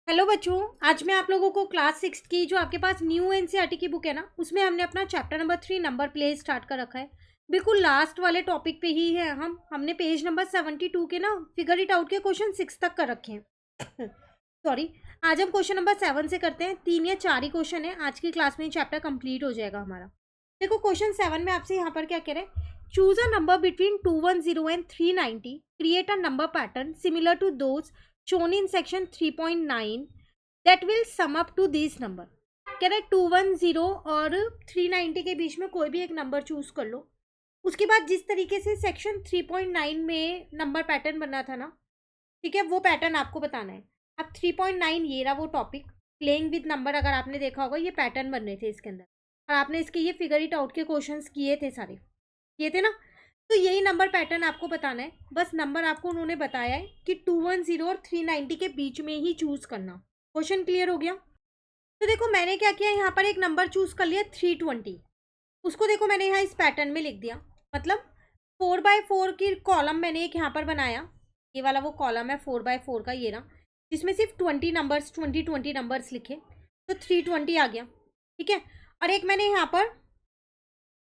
Hello बच्चों, आज मैं आप लोगों को क्लास 6 की जो आपके पास न्यू एनसीईआरटी की बुक है ना, उसमें हमने अपना chapter number 3 number play start कर रखा है। बिल्कुल लास्ट वाले टॉपिक पे ही है। हमने पेज नंबर 72 के ना फिगर इट आउट के क्वेश्चन 6 तक कर रखे हैं। सॉरी। आज हम क्वेश्चन नंबर 7 से करते हैं। 3 या 4 ही क्वेश्चन है, आज की क्लास में चैप्टर कंप्लीट हो जाएगा हमारा। देखो क्वेश्चन 7 में आपसे यहाँ पर क्या कह रहे हैं, choose a number between 210 and 390, create a number pattern similar to those shown in section 3.9 that will sum up to these number। कह रहे 210 और 390 के बीच में कोई भी एक नंबर चूज कर लो। उसके बाद जिस तरीके से सेक्शन 3.9 में नंबर पैटर्न बना था ना, ठीक है, वो पैटर्न आपको बताना है। अब 3.9 ये रहा वो टॉपिक, प्लेइंग विद नंबर। अगर आपने देखा होगा ये पैटर्न बन रहे थे इसके अंदर, और आपने इसके ये फिगर इट आउट के क्वेश्चंस किए थे, सारे किए थे ना। तो यही नंबर पैटर्न आपको बताना है। बस नंबर आपको उन्होंने बताया है कि 210 और 390 के बीच में ही चूज करना। क्वेश्चन क्लियर हो गया? तो देखो मैंने क्या किया, यहाँ पर एक नंबर चूज कर लिया 320। उसको देखो मैंने यहाँ इस पैटर्न में लिख दिया। मतलब 4x4 की कॉलम मैंने एक यहाँ पर बनाया। ये वाला वो कॉलम है 4x4 का, ये रहा, जिसमें सिर्फ 20 नंबर्स लिखे, तो 320 आ गया। ठीक है। और एक मैंने यहाँ पर,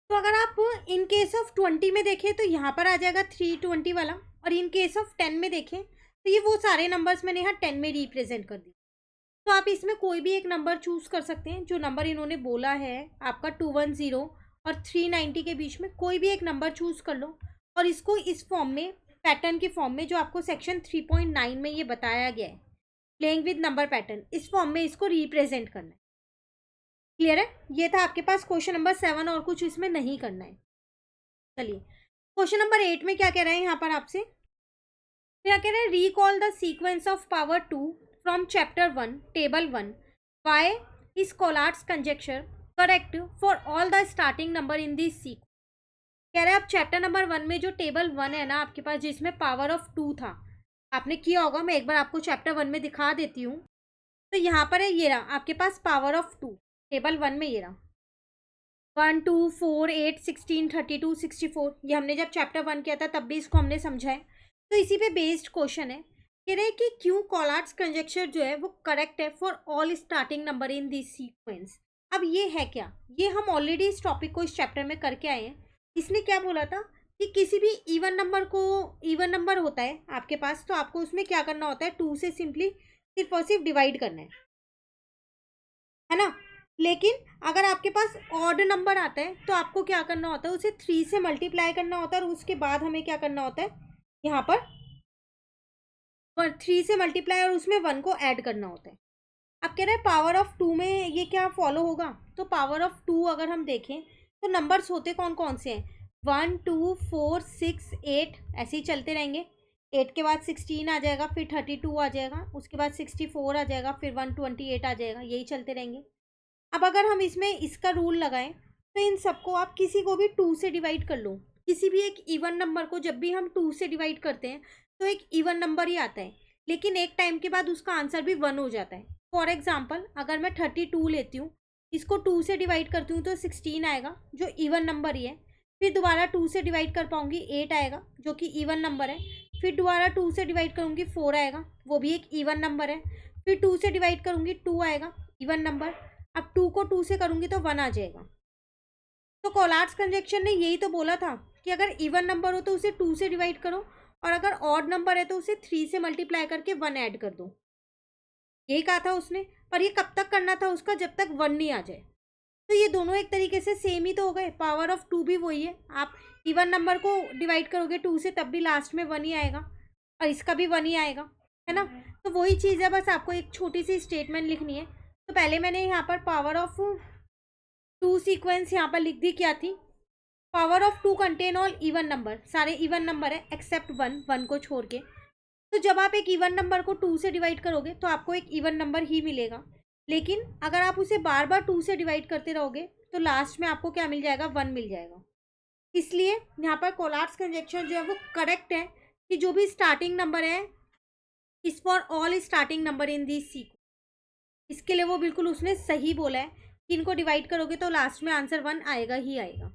तो अगर आप इन केस ऑफ 20 में देखें तो यहाँ पर आ जाएगा 320 वाला, और इन केस ऑफ 10 में देखें तो ये वो सारे नंबर्स मैंने यहाँ 10 में रिप्रेजेंट कर दिए। तो आप इसमें कोई भी एक नंबर चूज कर सकते हैं। जो नंबर इन्होंने बोला है आपका 210 और 390 के बीच में कोई भी एक नंबर चूज कर लो, और इसको इस फॉर्म में, पैटर्न के फॉर्म में, जो आपको सेक्शन 3.9 में ये बताया गया है, प्लेइंग विद नंबर पैटर्न, इस फॉर्म में इसको रिप्रेजेंट करना है। क्लियर है? ये था आपके पास क्वेश्चन नंबर 7, और कुछ इसमें नहीं करना है। चलिए क्वेश्चन नंबर 8 में क्या कह रहे हैं यहाँ पर आपसे, क्या कह रहे हैं, recall the sequence of power 2 from chapter 1 table 1, why is Collatz's conjecture correct for all the starting number in this sequence. कह रहे हैं आप चैप्टर नंबर 1 में जो टेबल 1 है ना आपके पास, जिसमें पावर ऑफ 2 था, आपने किया होगा, मैं एक बार आपको चैप्टर 1 में दिखा देती हूँ। तो यहाँ पर है, ये रहा आपके पास पावर ऑफ 2 टेबल 1 में, ये रहा 1 2 4 8 16 32 64। ये हमने जब चैप्टर 1 किया था तब भी इसको हमने समझा है। तो इसी पे बेस्ड क्वेश्चन है। कह रहे हैं कि क्यों कोलार्ड्स कंजेक्चर जो है वो करेक्ट है for all starting number in this sequence. अब ये है क्या, ये हम ऑलरेडी इस टॉपिक को इस चैप्टर में करके आए हैं। इसने क्या बोला था कि किसी भी इवन नंबर को, इवन नंबर होता है आपके पास, तो आपको उसमें क्या करना होता है, 2 से सिंपली सिर्फ और सिर्फ डिवाइड करना है ना। लेकिन अगर आपके पास ऑड नंबर आता है तो आपको क्या करना होता है, उसे 3 से मल्टीप्लाई करना होता है, और उसके बाद हमें क्या करना होता है, यहाँ पर 3 से मल्टीप्लाई और उसमें 1 को ऐड करना होता है। अब कह रहे हैं पावर ऑफ 2 में ये क्या फॉलो होगा, तो पावर ऑफ 2 अगर हम देखें तो नंबर्स होते कौन कौन से हैं, 1 2 4 6 8, ऐसे ही चलते रहेंगे। 8 के बाद 16 आ जाएगा, फिर 32 आ जाएगा, उसके बाद 64 आ जाएगा, फिर 128 आ जाएगा, यही चलते रहेंगे। अब अगर हम इसमें इसका रूल लगाएं तो इन सबको आप किसी को भी 2 से डिवाइड कर लो। किसी भी एक इवन नंबर को जब भी हम 2 से डिवाइड करते हैं तो एक इवन नंबर ही आता है, लेकिन एक टाइम के बाद उसका आंसर भी 1 हो जाता है। फॉर एग्जाम्पल अगर मैं 32 लेती हूँ, इसको 2 से डिवाइड करती हूँ तो 16 आएगा, जो इवन नंबर ही है। फिर दोबारा 2 से डिवाइड कर पाऊंगी, 8 आएगा, जो कि इवन नंबर है। फिर दोबारा 2 से डिवाइड करूंगी, 4 आएगा, वो भी एक इवन नंबर है। फिर 2 से डिवाइड करूंगी, 2 आएगा, इवन नंबर। अब 2 को 2 से करूंगी तो 1 आ जाएगा। तो कोलार्ड्स कंजक्शन ने यही तो बोला था कि अगर इवन नंबर हो तो उसे 2 से डिवाइड करो, और अगर ऑड नंबर है तो उसे 3 से मल्टीप्लाई करके 1 ऐड कर दो। यही कहा था उसने। पर ये कब तक करना था उसका, जब तक 1 नहीं आ जाए। तो ये दोनों एक तरीके से सेम ही तो हो गए। पावर ऑफ 2 भी वही है, आप इवन नंबर को डिवाइड करोगे 2 से तब भी लास्ट में 1 ही आएगा, और इसका भी 1 ही आएगा, है ना। तो वही चीज़ है, बस आपको एक छोटी सी स्टेटमेंट लिखनी है। तो पहले मैंने यहाँ पर पावर ऑफ 2 सीक्वेंस यहाँ पर लिख दी, क्या थी, power of 2 contain all even number, सारे इवन नंबर है एक्सेप्ट 1 को छोड़ के। तो जब आप एक इवन नंबर को 2 से डिवाइड करोगे तो आपको एक इवन नंबर ही मिलेगा, लेकिन अगर आप उसे बार बार 2 से डिवाइड करते रहोगे तो लास्ट में आपको क्या मिल जाएगा, 1 मिल जाएगा। इसलिए यहाँ पर कोलार्ड्स कंजक्शन जो है वो करेक्ट है कि जो भी स्टार्टिंग नंबर है इस for all starting number in this sequence, इसके लिए वो बिल्कुल उसने सही बोला है कि इनको डिवाइड करोगे तो लास्ट में आंसर 1 आएगा ही आएगा।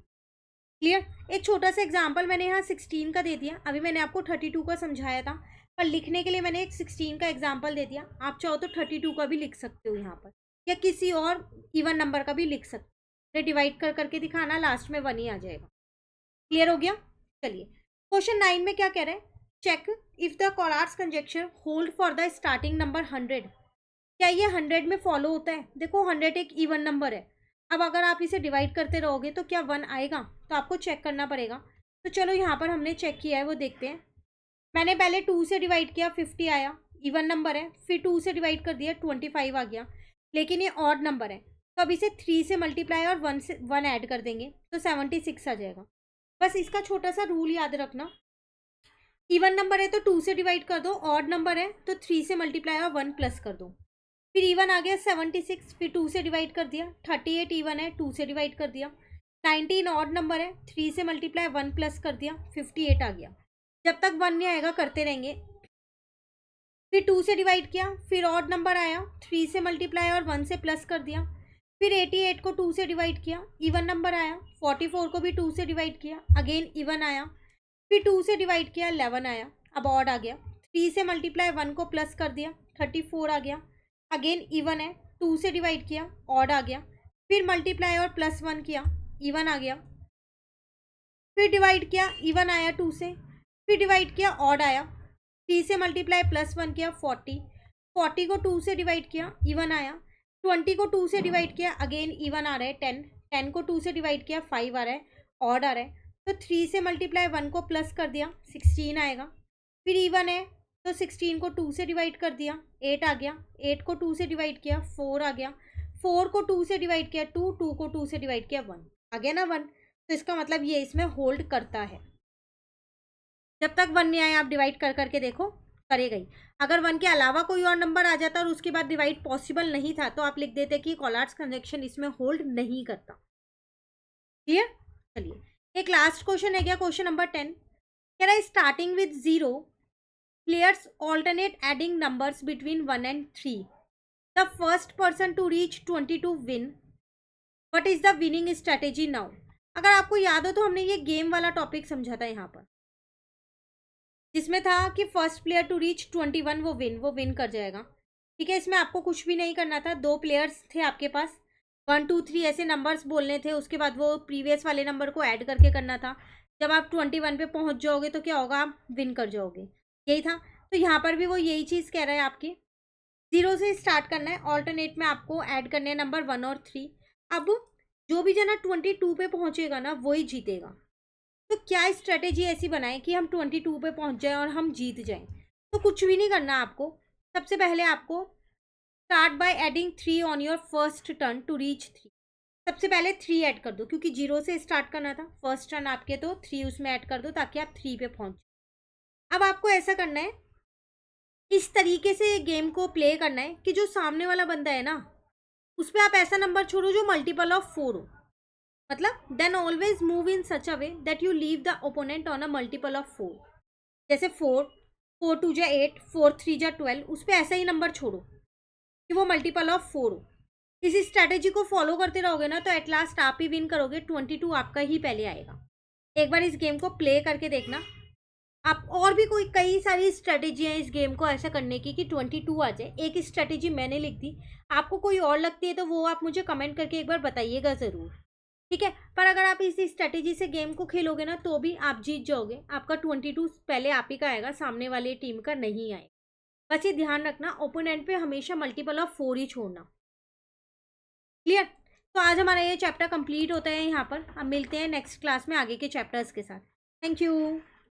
क्लियर? एक छोटा सा एग्जाम्पल मैंने यहाँ 16 का दे दिया, अभी मैंने आपको 32 का समझाया था। पर लिखने के लिए मैंने एक 16 का एग्जाम्पल दे दिया। आप चाहो तो 32 का भी लिख सकते हो यहाँ पर, या किसी और इवन नंबर का भी लिख सकते हो। डिवाइड कर करके दिखाना, लास्ट में 1 ही आ जाएगा। क्लियर हो गया? चलिए क्वेश्चन 9 में क्या कह रहे हैं, check if the Collatz's conjunction hold for the starting number 100। क्या ये 100 में फॉलो होता है? देखो 100 एक इवन नंबर है। अब अगर आप इसे डिवाइड करते रहोगे तो क्या 1 आएगा? तो आपको चेक करना पड़ेगा। तो चलो यहाँ पर हमने चेक किया है, वो देखते हैं। मैंने पहले 2 से डिवाइड किया, 50 आया, इवन नंबर है। फिर 2 से डिवाइड कर दिया, 25 आ गया। लेकिन ये ऑड नंबर है, तो अब इसे 3 से मल्टीप्लाई और 1 ऐड कर देंगे तो 76 आ जाएगा। बस इसका छोटा सा रूल याद रखना, इवन नंबर है तो 2 से डिवाइड कर दो, ऑड नंबर है तो 3 से मल्टीप्लाई और 1 प्लस कर दो। फिर इवन आ गया 76, फिर 2 से डिवाइड कर दिया। 38 इवन है, 2 से डिवाइड कर दिया। 19 ऑड नंबर है, 3 से मल्टीप्लाई 1 प्लस कर दिया, 58 आ गया। जब तक 1 नहीं आएगा करते रहेंगे। फिर 2 से डिवाइड किया, फिर ऑड नंबर आया, 3 से मल्टीप्लाई और 1 से प्लस कर दिया। फिर 88 को 2 से डिवाइड किया, इवन नंबर आया। 44 को भी 2 से डिवाइड किया, अगेन इवन आया। फिर 2 से डिवाइड किया, 11 आया, अब ऑड आ गया। 3 से मल्टीप्लाई 1 को प्लस कर दिया, 34 आ गया। अगेन इवन है, 2 से डिवाइड किया, ऑड आ गया। फिर मल्टीप्लाई और प्लस 1 किया, इवन आ गया। फिर डिवाइड किया, इवन आया 2 से। फिर डिवाइड किया, ऑड आया। 3 से मल्टीप्लाई प्लस 1 किया, 40। 40 को 2 से डिवाइड किया, इवन आया। 20 को 2 से डिवाइड किया, अगेन इवन आ रहा है। 10 10 को 2 से डिवाइड किया, 5 आ रहा है, ऑड आ रहा है। तो 3 से मल्टीप्लाई 1 को प्लस कर दिया, 16 आएगा। फिर इवन है तो 16 को 2 से डिवाइड कर दिया, 8 आ गया। 8 को 2 से डिवाइड किया, 4 आ गया। 4 को 2 से डिवाइड किया, 2 2 को 2 से डिवाइड किया, 1 आ गया ना 1। तो इसका मतलब ये इसमें होल्ड करता है। जब तक 1 नहीं आया आप डिवाइड कर करके देखो, करेगा ही। अगर 1 के अलावा कोई और नंबर आ जाता और उसके बाद डिवाइड पॉसिबल नहीं था तो आप लिख देते कि कोलार्ड्स कंजक्शन इसमें होल्ड नहीं करता। क्लियर? चलिए एक लास्ट क्वेश्चन है क्या, क्वेश्चन नंबर 10 कह रहा है starting with 0 players alternate adding numbers between 1 and 3. The first person to reach 22 win. What is the winning strategy now? अगर आपको याद हो तो हमने ये गेम वाला टॉपिक समझा था यहाँ पर, जिसमें था कि फर्स्ट प्लेयर टू रीच 21 वो विन कर जाएगा। ठीक है, इसमें आपको कुछ भी नहीं करना था। 2 प्लेयर्स थे आपके पास, 1 2 3 ऐसे नंबर्स बोलने थे, उसके बाद वो प्रीवियस वाले नंबर को ऐड करके करना था। जब आप 21 पे पहुँच जाओगे तो क्या होगा, आप विन कर जाओगे। यही था। तो यहाँ पर भी वो यही चीज़ कह रहा है, आपकी 0 से स्टार्ट करना है, ऑल्टरनेट में आपको ऐड करने हैं नंबर 1 और 3। अब जो भी जना 22 पे पहुँचेगा ना वही जीतेगा। तो क्या स्ट्रेटेजी ऐसी बनाए कि हम 22 पे पहुँच जाएं और हम जीत जाएं? तो कुछ भी नहीं करना आपको। सबसे पहले आपको start by adding 3 on your first turn to reach 3। सबसे पहले 3 ऐड कर दो, क्योंकि 0 से स्टार्ट करना था फर्स्ट टर्न आपके, तो 3 उसमें ऐड कर दो ताकि आप 3 पे पहुँच। अब आपको ऐसा करना है, इस तरीके से गेम को प्ले करना है कि जो सामने वाला बंदा है ना उस पर आप ऐसा नंबर छोड़ो जो मल्टीपल ऑफ 4 हो। मतलब then always move in such a way that you leave the opponent on a multiple of 4। जैसे 4 4 2 जा 8, 4 3 जा 12, उस पर ऐसा ही नंबर छोड़ो कि वो मल्टीपल ऑफ 4 हो। इसी स्ट्रैटेजी को फॉलो करते रहोगे ना तो एट लास्ट आप ही विन करोगे, 22 आपका ही पहले आएगा। एक बार इस गेम को प्ले करके देखना आप। और भी कोई कई सारी स्ट्रेटेजी है इस गेम को ऐसा करने की कि 22 आ जाए। एक स्ट्रेटेजी मैंने लिख दी, आपको कोई और लगती है तो वो आप मुझे कमेंट करके एक बार बताइएगा ज़रूर। ठीक है, पर अगर आप इस स्ट्रेटेजी से गेम को खेलोगे ना तो भी आप जीत जाओगे। आपका 22 पहले आप ही का आएगा, सामने वाले टीम का नहीं आएगा। बस ये ध्यान रखना, ओपोनेंट पे हमेशा मल्टीपल ऑफ 4 ही छोड़ना। क्लियर? तो आज हमारा ये चैप्टर कंप्लीट होता है यहाँ पर। अब मिलते हैं नेक्स्ट क्लास में आगे के चैप्टर्स के साथ। Thank you.